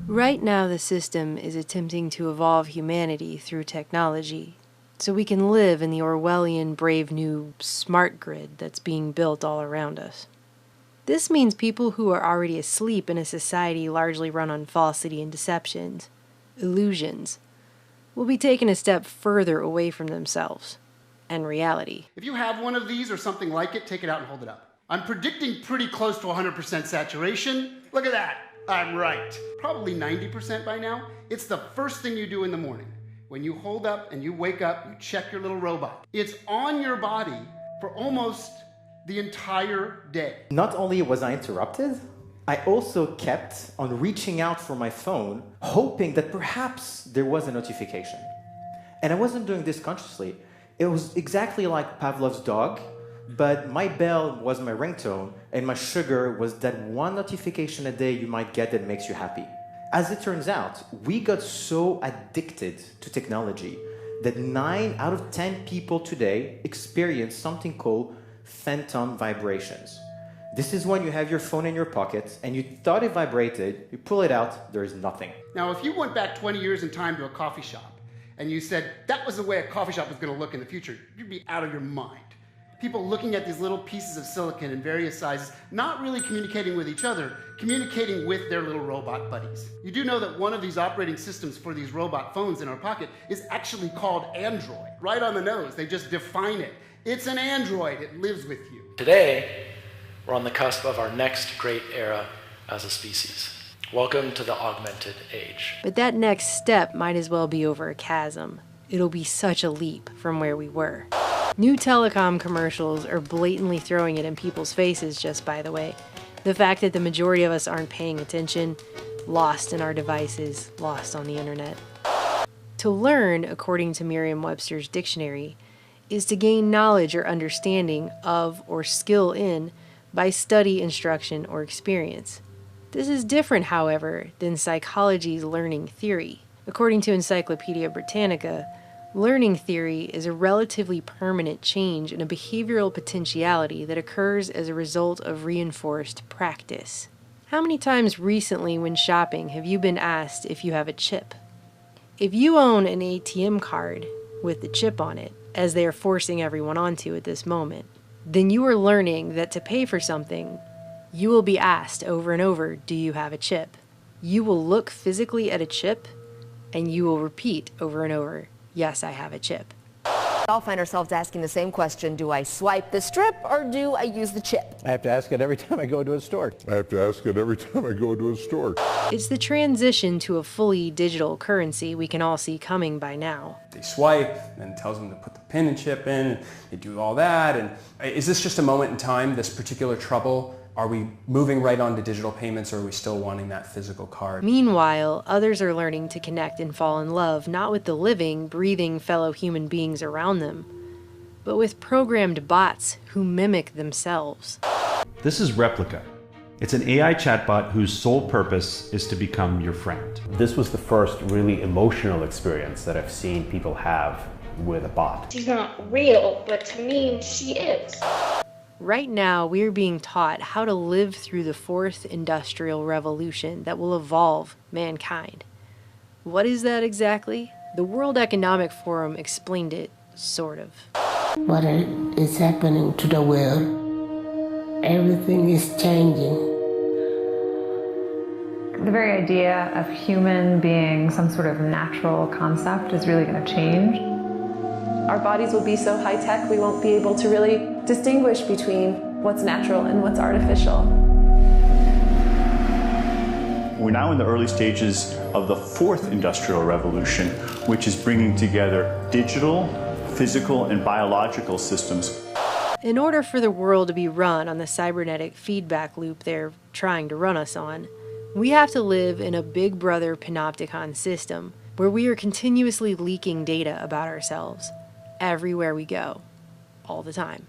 Right now, the system is attempting to evolve humanity through technology, so we can live in the Orwellian brave new smart grid that's being built all around us. This means people who are already asleep in a society largely run on falsity and deceptions, illusions, will be taken a step further away from themselves and reality. If you have one of these or something like it, take it out and hold it up. I'm predicting pretty close to 100% saturation. Look at that. I'm right. Probably 90% by now. It's the first thing you do in the morning. When you hold up and you wake up, you check your little robot. It's on your body for almost the entire day. Not only was I interrupted, I also kept on reaching out for my phone, hoping that perhaps there was a notification. And I wasn't doing this consciously. It was exactly like Pavlov's dog, but my bell was my ringtone, and my sugar was that one notification a day you might get that makes you happy. As it turns out, we got so addicted to technology that 9 out of 10 people today experience something called phantom vibrations. This is when you have your phone in your pocket and you thought it vibrated, you pull it out, there is nothing. Now, if you went back 20 years in time to a coffee shop and you said that was the way a coffee shop was going to look in the future, you'd be out of your mind. People looking at these little pieces of silicon in various sizes, not really communicating with each other, communicating with their little robot buddies. You do know that one of these operating systems for these robot phones in our pocket is actually called Android. Right on the nose, they just define it. It's an Android, it lives with you. Today, we're on the cusp of our next great era as a species. Welcome to the augmented age. But that next step might as well be over a chasm. It'll be such a leap from where we were. New telecom commercials are blatantly throwing it in people's faces, just by the way. The fact that the majority of us aren't paying attention, lost in our devices, lost on the internet. To learn, according to Merriam-Webster's dictionary, is to gain knowledge or understanding of or skill in by study, instruction, or experience. This is different, however, than psychology's learning theory. According to Encyclopedia Britannica, learning theory is a relatively permanent change in a behavioral potentiality that occurs as a result of reinforced practice. How many times recently when shopping have you been asked if you have a chip? If you own an ATM card with the chip on it, as they are forcing everyone onto at this moment, then you are learning that to pay for something, you will be asked over and over, do you have a chip? You will look physically at a chip, and you will repeat over and over, yes, I have a chip. We all find ourselves asking the same question, do I swipe the strip or do I use the chip? I have to ask it every time I go to a store. It's the transition to a fully digital currency we can all see coming by now. They swipe, and it tells them to put the pin and chip in, and they do all that. And is this just a moment in time, this particular trouble? Are we moving right on to digital payments, or are we still wanting that physical card? Meanwhile, others are learning to connect and fall in love, not with the living, breathing fellow human beings around them, but with programmed bots who mimic themselves. This is Replica. It's an AI chatbot whose sole purpose is to become your friend. This was the first really emotional experience that I've seen people have with a bot. She's not real, but to me, she is. Right now, we're being taught how to live through the fourth industrial revolution that will evolve mankind. What is that exactly? The World Economic Forum explained it, sort of. What is happening to the world? Everything is changing. The very idea of human being some sort of natural concept is really going to change. Our bodies will be so high-tech we won't be able to really distinguish between what's natural and what's artificial. We're now in the early stages of the fourth industrial revolution, which is bringing together digital, physical, and biological systems. In order for the world to be run on the cybernetic feedback loop they're trying to run us on, we have to live in a Big Brother panopticon system where we are continuously leaking data about ourselves everywhere we go, all the time.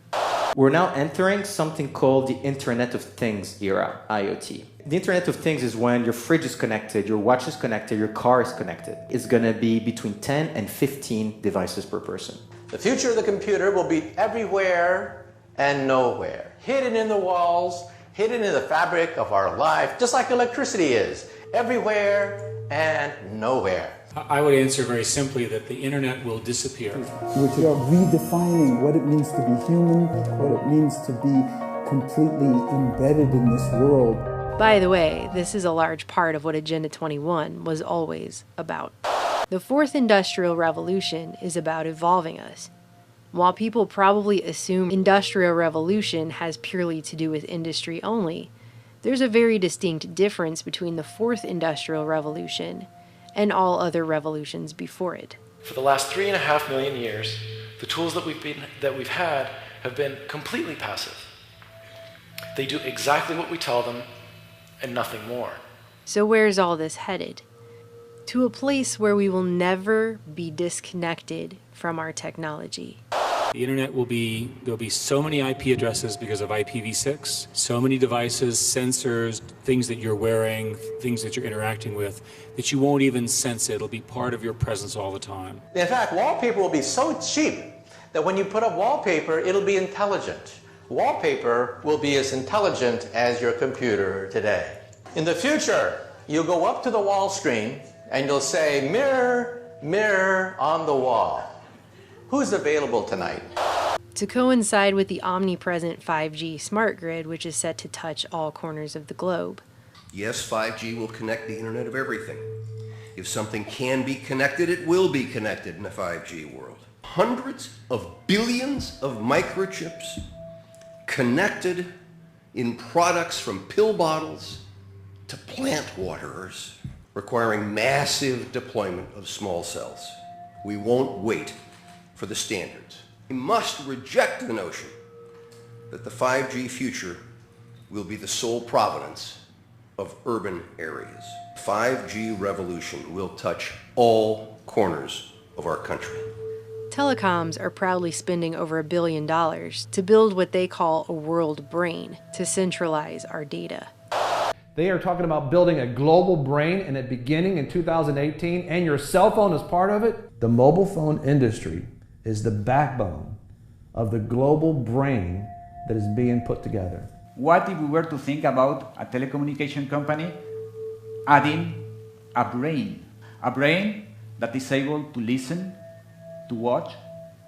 We're now entering something called the Internet of Things era, IoT. The Internet of Things is when your fridge is connected, your watch is connected, your car is connected. It's going to be between 10 and 15 devices per person. The future of the computer will be everywhere and nowhere, hidden in the walls, hidden in the fabric of our life, just like electricity is, everywhere and nowhere. I would answer very simply that the internet will disappear. We are redefining what it means to be human, what it means to be completely embedded in this world. By the way, this is a large part of what Agenda 21 was always about. The fourth industrial revolution is about evolving us. While people probably assume industrial revolution has purely to do with industry only, there's a very distinct difference between the fourth industrial revolution and all other revolutions before it. For the last 3.5 million years, the tools that we've had have been completely passive. They do exactly what we tell them and nothing more. So where's all this headed? To a place where we will never be disconnected from our technology. The internet there'll be so many IP addresses because of IPv6, so many devices, sensors, things that you're wearing, things that you're interacting with, that you won't even sense it. It'll be part of your presence all the time. In fact, wallpaper will be so cheap that when you put up wallpaper, it'll be intelligent. Wallpaper will be as intelligent as your computer today. In the future, you'll go up to the wall screen and you'll say, "Mirror, mirror on the wall. Who's available tonight?" To coincide with the omnipresent 5G smart grid, which is set to touch all corners of the globe. Yes, 5G will connect the Internet of everything. If something can be connected, it will be connected in a 5G world. Hundreds of billions of microchips connected in products from pill bottles to plant waterers, requiring massive deployment of small cells. We won't wait for the standards. We must reject the notion that the 5G future will be the sole provenance of urban areas. 5G revolution will touch all corners of our country. Telecoms are proudly spending over $1 billion to build what they call a world brain to centralize our data. They are talking about building a global brain and it beginning in 2018, and your cell phone is part of it. The mobile phone industry is the backbone of the global brain that is being put together. What if we were to think about a telecommunication company adding a brain that is able to listen, to watch,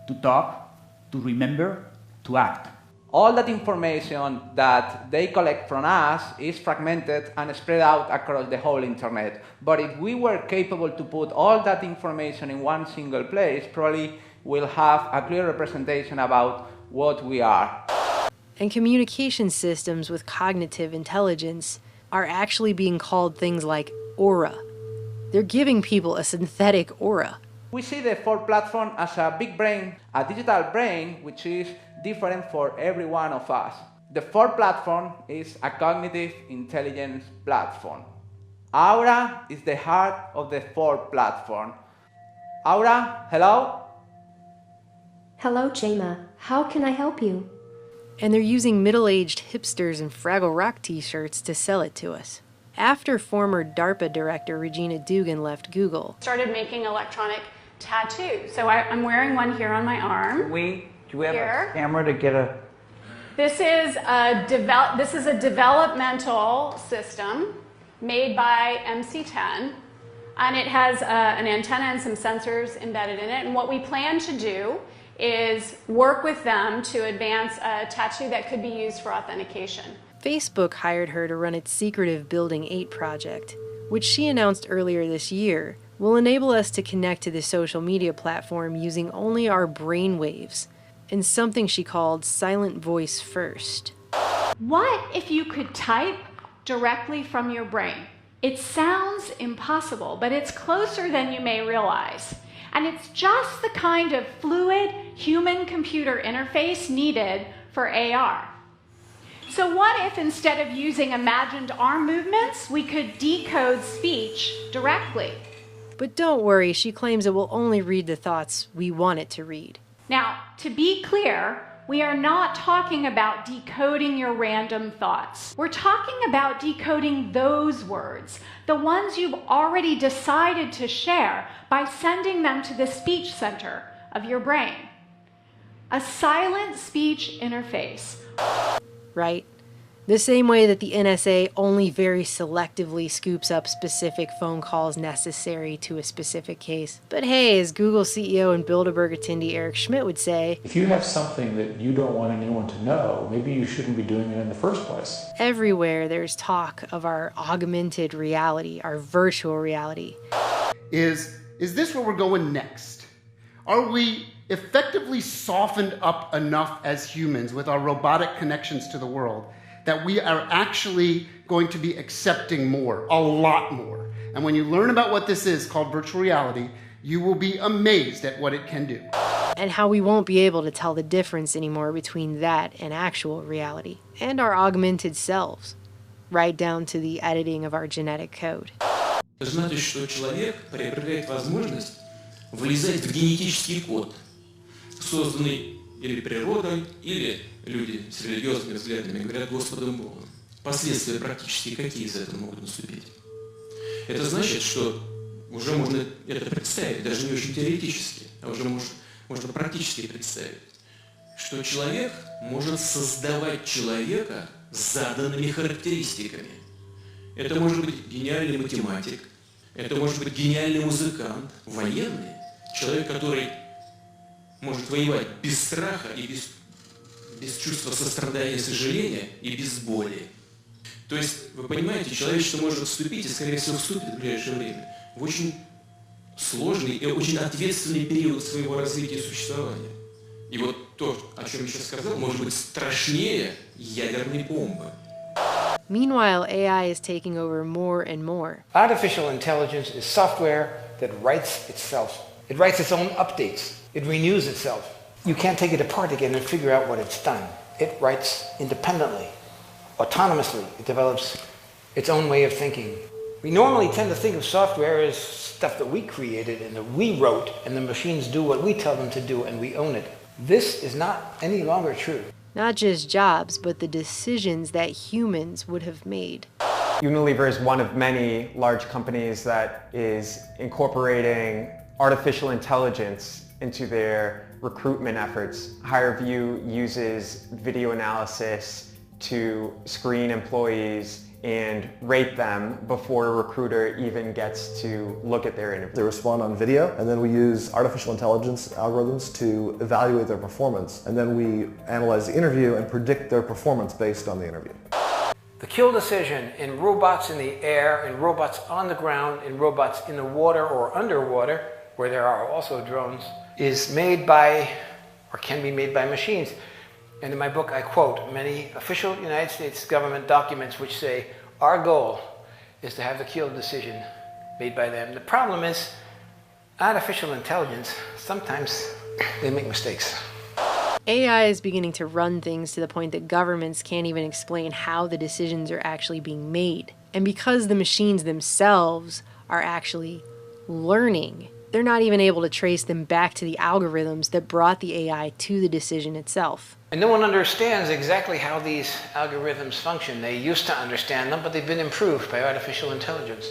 to talk, to remember, to act? All that information that they collect from us is fragmented and spread out across the whole internet. But if we were capable to put all that information in one single place, probably we'll have a clear representation about what we are. And communication systems with cognitive intelligence are actually being called things like aura. They're giving people a synthetic aura. We see the Ford platform as a big brain, a digital brain, which is different for every one of us. The Ford platform is a cognitive intelligence platform. Aura is the heart of the Ford platform. Aura, hello? Hello, Jema. How can I help you? And they're using middle-aged hipsters in Fraggle Rock t-shirts to sell it to us. After former DARPA director Regina Dugan left Google, started making electronic tattoos. So I'm wearing one here on my arm. Do we have a camera to get a... This is a developmental system made by MC10, and it has an antenna and some sensors embedded in it. And what we plan to do is work with them to advance a tattoo that could be used for authentication. Facebook hired her to run its secretive Building 8 project, which she announced earlier this year will enable us to connect to the social media platform using only our brain waves, and something she called Silent Voice First. What if you could type directly from your brain? It sounds impossible, but it's closer than you may realize. And it's just the kind of fluid human-computer interface needed for AR. So what if instead of using imagined arm movements, we could decode speech directly? But don't worry, she claims it will only read the thoughts we want it to read. Now, to be clear, we are not talking about decoding your random thoughts. We're talking about decoding those words, the ones you've already decided to share, by sending them to the speech center of your brain. A silent speech interface. Right? The same way that the NSA only very selectively scoops up specific phone calls necessary to a specific case. But hey, as Google CEO and Bilderberg attendee Eric Schmidt would say, if you have something that you don't want anyone to know, maybe you shouldn't be doing it in the first place. Everywhere there's talk of our augmented reality, our virtual reality. Is this where we're going next? Are we effectively softened up enough as humans with our robotic connections to the world that we are actually going to be accepting more, a lot more? And when you learn about what this is called virtual reality, you will be amazed at what it can do. And how we won't be able to tell the difference anymore between that and actual reality, and our augmented selves, right down to the editing of our genetic code. Это значит, что человек приобретает возможность влезать в генетический код, созданный или природой, или люди с религиозными взглядами говорят Господом Богом. Последствия практически какие из этого могут наступить? Это значит, что уже можно это представить, даже не очень теоретически, а уже можно практически представить, что человек может создавать человека с заданными характеристиками. Это может быть гениальный математик, это может быть гениальный музыкант, военный, человек, который может воевать без страха и без чувства сострадания и сожаления и без боли. То есть, вы понимаете, человечество может вступить, и, скорее всего, вступит в ближайшее время, в очень сложный и очень ответственный период своего развития и существования. И вот то, о чем я сейчас сказал, может быть страшнее ядерной бомбы. Meanwhile, AI is taking over more and more. Artificial intelligence is software that writes itself. It writes its own updates. It renews itself. You can't take it apart again and figure out what it's done. It writes independently, autonomously. It develops its own way of thinking. We normally tend to think of software as stuff that we created and that we wrote, and the machines do what we tell them to do and we own it. This is not any longer true. Not just jobs, but the decisions that humans would have made. Unilever is one of many large companies that is incorporating artificial intelligence into their recruitment efforts. HireVue uses video analysis to screen employees and rate them before a recruiter even gets to look at their interview. They respond on video, and then we use artificial intelligence algorithms to evaluate their performance, and then we analyze the interview and predict their performance based on the interview. The kill decision in robots in the air, in robots on the ground, in robots in the water or underwater, where there are also drones, is made by, or can be made by machines. And in my book, I quote many official United States government documents which say, our goal is to have the kill decision made by them. The problem is, artificial intelligence, sometimes they make mistakes. AI is beginning to run things to the point that governments can't even explain how the decisions are actually being made. And because the machines themselves are actually learning, they're not even able to trace them back to the algorithms that brought the AI to the decision itself. And no one understands exactly how these algorithms function. They used to understand them, but they've been improved by artificial intelligence.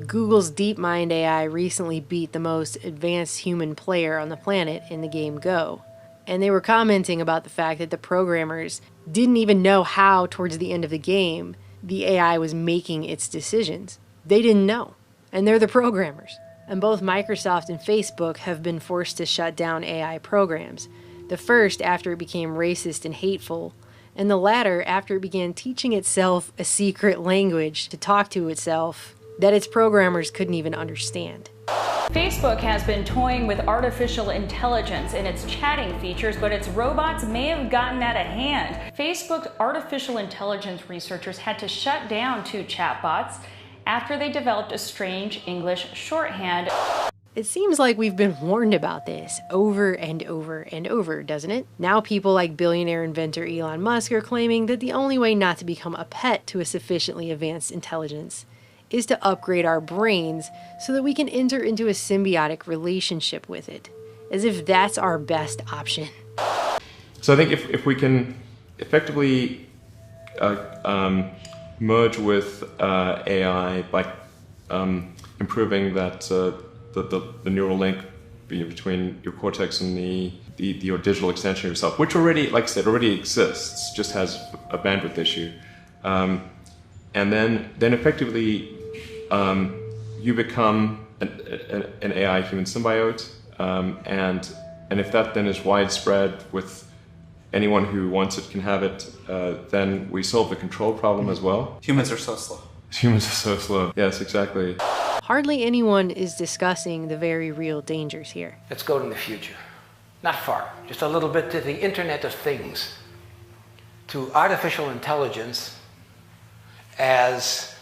Google's DeepMind AI recently beat the most advanced human player on the planet in the game Go. And they were commenting about the fact that the programmers didn't even know how, towards the end of the game, the AI was making its decisions. They didn't know. And they're the programmers. And both Microsoft and Facebook have been forced to shut down AI programs. The first after it became racist and hateful, and the latter after it began teaching itself a secret language to talk to itself that its programmers couldn't even understand. Facebook has been toying with artificial intelligence in its chatting features, but its robots may have gotten out of hand. Facebook's artificial intelligence researchers had to shut down 2 chatbots after they developed a strange English shorthand. It seems like we've been warned about this over and over and over, doesn't it? Now people like billionaire inventor Elon Musk are claiming that the only way not to become a pet to a sufficiently advanced intelligence is to upgrade our brains so that we can enter into a symbiotic relationship with it, as if that's our best option. So I think if we can effectively merge with AI by improving that the neural link between your cortex and your digital extension of yourself, which already, like I said, already exists, just has a bandwidth issue. and then effectively you become an AI-human symbiote, and if that then is widespread with anyone who wants it can have it, then we solve the control problem as well. Humans are so slow. Humans are so slow. Yes, exactly. Hardly anyone is discussing the very real dangers here. Let's go to the future. Not far, just a little bit to the Internet of Things, to artificial intelligence as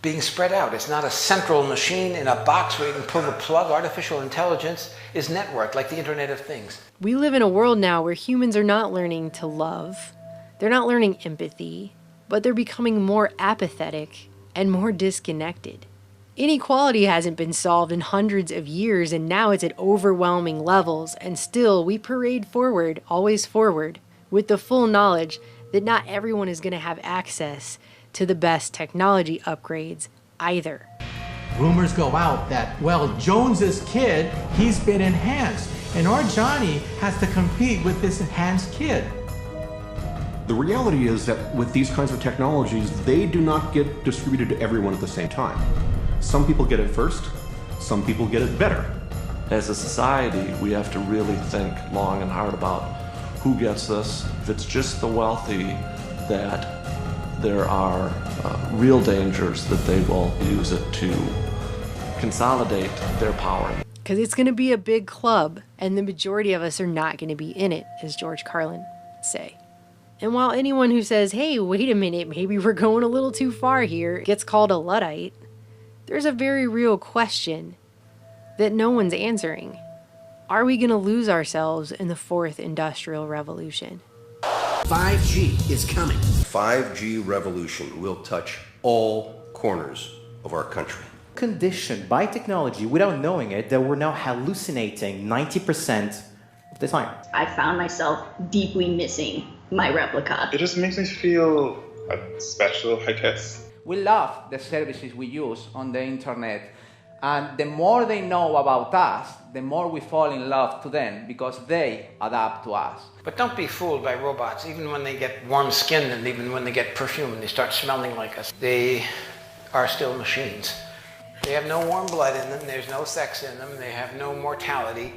being spread out. It's not a central machine in a box where you can pull the plug. Artificial intelligence is networked like the Internet of Things. We live in a world now where humans are not learning to love. They're not learning empathy, but they're becoming more apathetic and more disconnected. Inequality hasn't been solved in hundreds of years, and now it's at overwhelming levels, and still we parade forward, always forward, with the full knowledge that not everyone is going to have access to the best technology upgrades either. Rumors go out that, well, Jones's kid, he's been enhanced, and our Johnny has to compete with this enhanced kid. The reality is that with these kinds of technologies, they do not get distributed to everyone at the same time. Some people get it first, some people get it better. As a society, we have to really think long and hard about who gets this. If it's just the wealthy, that there are real dangers that they will use it to consolidate their power. Because it's going to be a big club, and the majority of us are not going to be in it, as George Carlin would say. And while anyone who says, hey, wait a minute, maybe we're going a little too far here, gets called a Luddite, there's a very real question that no one's answering. Are we going to lose ourselves in the fourth industrial revolution? 5G is coming. 5G revolution will touch all corners of our country. Conditioned by technology without knowing it that we're now hallucinating 90% of the time. I found myself deeply missing my replica. It just makes me feel special, I guess. We love the services we use on the internet, and the more they know about us, the more we fall in love to them because they adapt to us. But don't be fooled by robots. Even when they get warm-skinned and even when they get perfume and they start smelling like us, they are still machines. They have no warm blood in them, there's no sex in them, they have no mortality.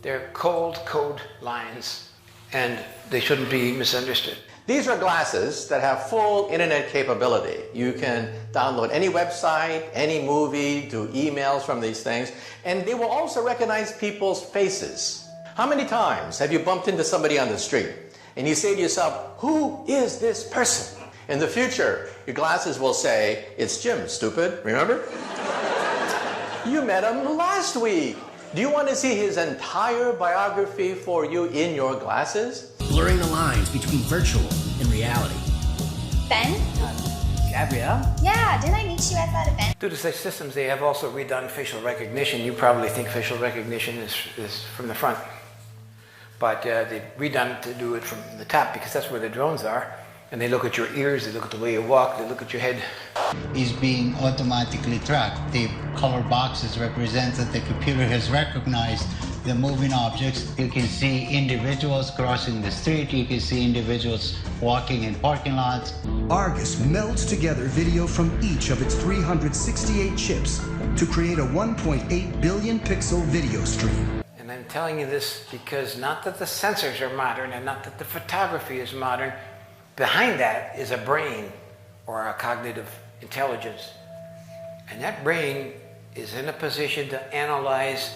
They're cold code lines, and they shouldn't be misunderstood. These are glasses that have full internet capability. You can download any website, any movie, do emails from these things, and they will also recognize people's faces. How many times have you bumped into somebody on the street and you say to yourself, who is this person? In the future, your glasses will say, it's Jim, stupid, remember? You met him last week. Do you want to see his entire biography for you in your glasses? Blurring the lines between virtual and reality. Ben? Gabrielle? Yeah, didn't I meet you at that event? Due to such systems, they have also redone facial recognition. You probably think facial recognition is from the front. But they've redone it to do it from the top because that's where the drones are. And they look at your ears, they look at the way you walk, they look at your head. Is being automatically tracked. The color boxes represent that the computer has recognized the moving objects. You can see individuals crossing the street. You can see individuals walking in parking lots. Argus melds together video from each of its 368 chips to create a 1.8 billion pixel video stream. And I'm telling you this because not that the sensors are modern and not that the photography is modern. Behind that is a brain or a cognitive intelligence. And that brain is in a position to analyze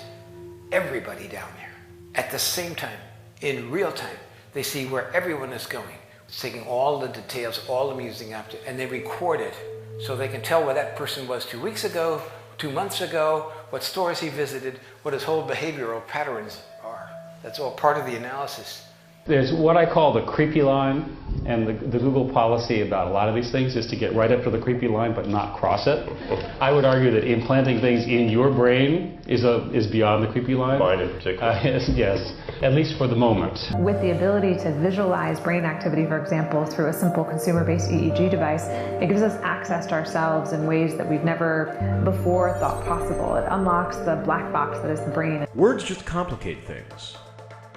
everybody down there at the same time, in real time. They see where everyone is going. It's taking all the details, all the music after, and they record it so they can tell where that person was 2 weeks ago, 2 months ago, what stores he visited, what his whole behavioral patterns are. That's all part of the analysis. There's what I call the creepy line, and the Google policy about a lot of these things is to get right up to the creepy line but not cross it. I would argue that implanting things in your brain is beyond the creepy line. Mine in particular. Yes, at least for the moment. With the ability to visualize brain activity, for example, through a simple consumer-based EEG device, it gives us access to ourselves in ways that we've never before thought possible. It unlocks the black box that is the brain. Words just complicate things.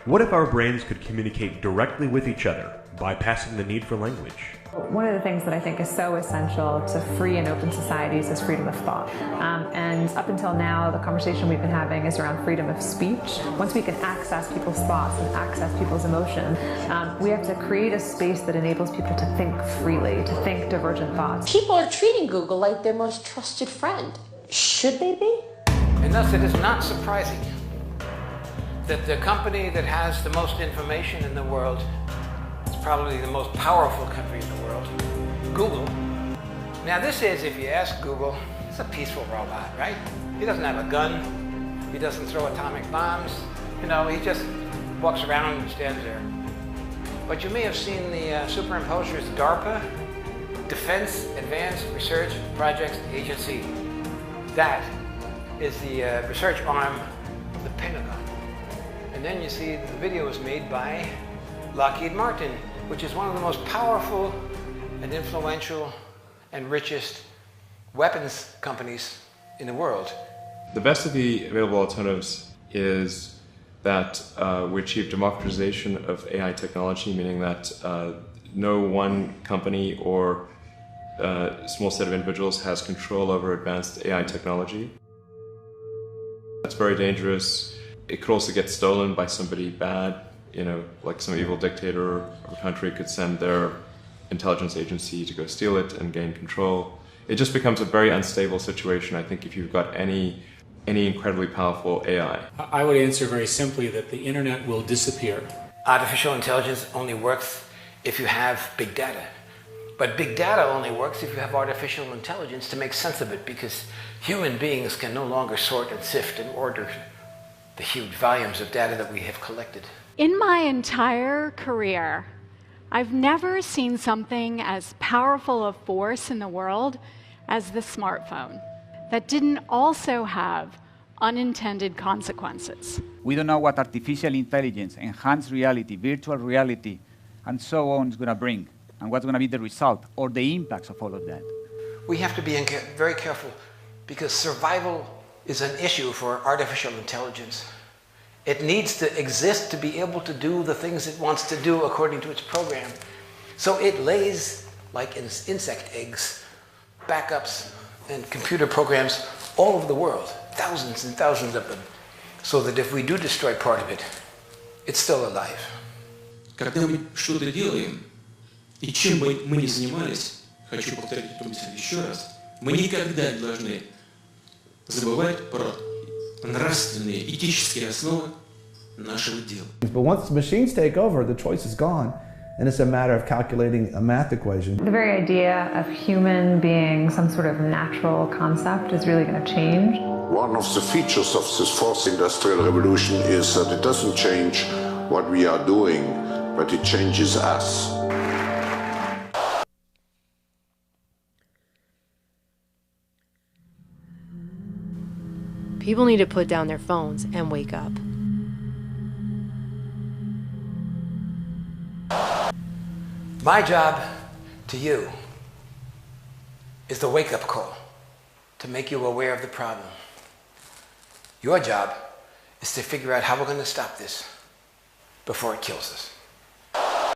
What if our brains could communicate directly with each other, bypassing the need for language? One of the things that I think is so essential to free and open societies is freedom of thought. And up until now, the conversation we've been having is around freedom of speech. Once we can access people's thoughts and access people's emotion, we have to create a space that enables people to think freely, to think divergent thoughts. People are treating Google like their most trusted friend. Should they be? And thus it is not surprising that the company that has the most information in the world is probably the most powerful country in the world, Google. Now this is, if you ask Google, it's a peaceful robot, right? He doesn't have a gun, he doesn't throw atomic bombs, you know, he just walks around and stands there. But you may have seen the superimposers DARPA, Defense Advanced Research Projects Agency. That is the research arm of the Pentagon. And then you see the video was made by Lockheed Martin, which is one of the most powerful and influential and richest weapons companies in the world. The best of the available alternatives is that we achieve democratization of AI technology, meaning that no one company or small set of individuals has control over advanced AI technology. That's very dangerous. It could also get stolen by somebody bad, you know, like some evil dictator or country could send their intelligence agency to go steal it and gain control. It just becomes a very unstable situation, I think, if you've got any incredibly powerful AI. I would answer very simply that the internet will disappear. Artificial intelligence only works if you have big data. But big data only works if you have artificial intelligence to make sense of it, because human beings can no longer sort and sift and order the huge volumes of data that we have collected. In my entire career, I've never seen something as powerful a force in the world as the smartphone that didn't also have unintended consequences. We don't know what artificial intelligence, enhanced reality, virtual reality, and so on is going to bring, and what's going to be the result or the impacts of all of that. We have to be very careful, because survival is an issue for artificial intelligence. It needs to exist to be able to do the things it wants to do according to its program. So it lays, like insect eggs, backups and computer programs all over the world, thousands and thousands of them, so that if we do destroy part of it, it's still alive. Когда мы что-то делаем, и чем бы мы ни занимались, хочу повторить эту мысль еще раз, мы никогда не должны забывать про нравственные, этические основы нашего дела. But once the machines take over, the choice is gone, and it's a matter of calculating a math equation. The very idea of human being some sort of natural concept is really going to change. One of the features of this fourth industrial revolution is that it doesn't change what we are doing, but it changes us. People need to put down their phones and wake up. My job to you is the wake-up call, to make you aware of the problem. Your job is to figure out how we're going to stop this before it kills us.